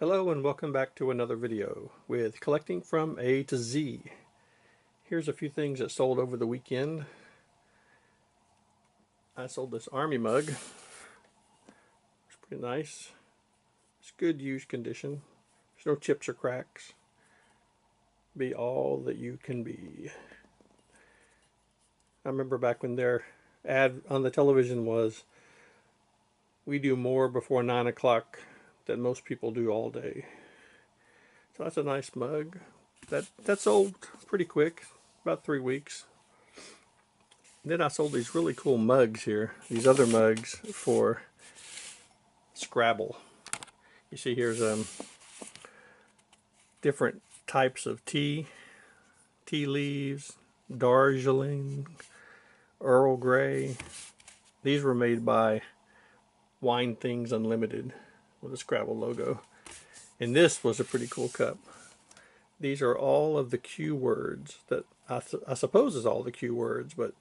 Hello and welcome back to another video with collecting from A to Z. Here's a few things that sold over the weekend. I sold this army mug. It's pretty nice. It's good used condition. There's no chips or cracks. Be all that you can be. I remember back when their ad on the television was, "We do more before 9 o'clock than most people do all day." So that's a nice mug. That sold pretty quick, about 3 weeks. Then I sold these really cool mugs here, these other mugs for Scrabble. You see here's different types of tea leaves, Darjeeling, Earl Grey. These were made by Wine Things Unlimited with a Scrabble logo. And this was a pretty cool cup. These are all of the Q words that I suppose is all the Q words, but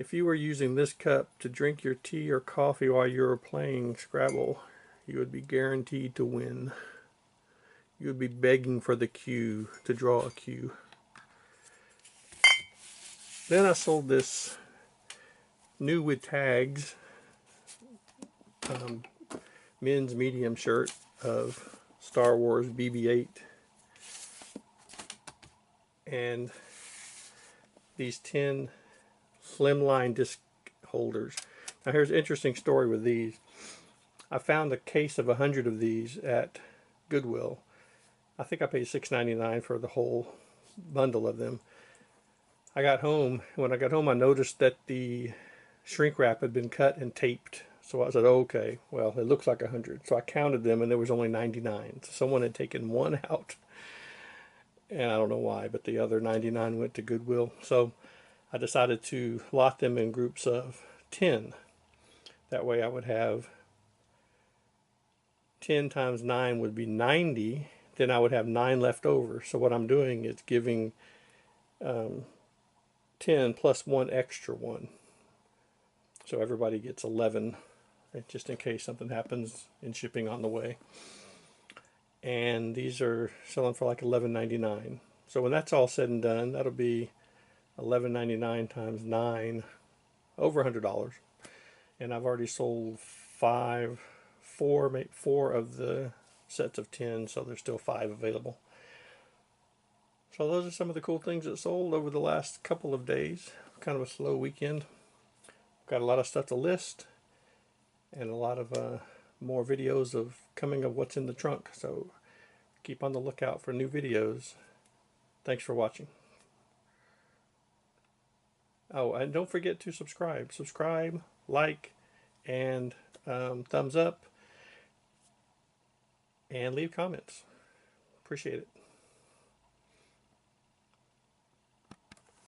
if you were using this cup to drink your tea or coffee while you were playing Scrabble, you would be guaranteed to win. You would be begging for the Q to draw a Q. Then I sold this new with tags men's medium shirt of Star Wars BB-8 and these 10 slimline disc holders. Now here's an interesting story with these. I found a case of 100 of these at Goodwill. I think I paid $6.99 for the whole bundle of them. I got home. When I got home, I noticed that the shrink wrap had been cut and taped. So I said, oh, okay, well, it looks like 100. So I counted them, and there was only 99. So someone had taken one out, and I don't know why, but the other 99 went to Goodwill. So I decided to lot them in groups of 10. That way I would have 10 times 9 would be 90. Then I would have 9 left over. So what I'm doing is giving 10 plus 1 extra one. So everybody gets 11, just in case something happens in shipping on the way. And these are selling for like $11.99. So when that's all said and done, that'll be $11.99 times 9, over $100. And I've already sold four of the sets of 10, so there's still 5 available. So those are some of the cool things that sold over the last couple of days. Kind of a slow weekend. Got a lot of stuff to list and a lot of more videos of coming of what's in the trunk. So keep on the lookout for new videos. Thanks for watching. Oh, and don't forget to subscribe. Subscribe, like, and thumbs up, and leave comments. Appreciate it.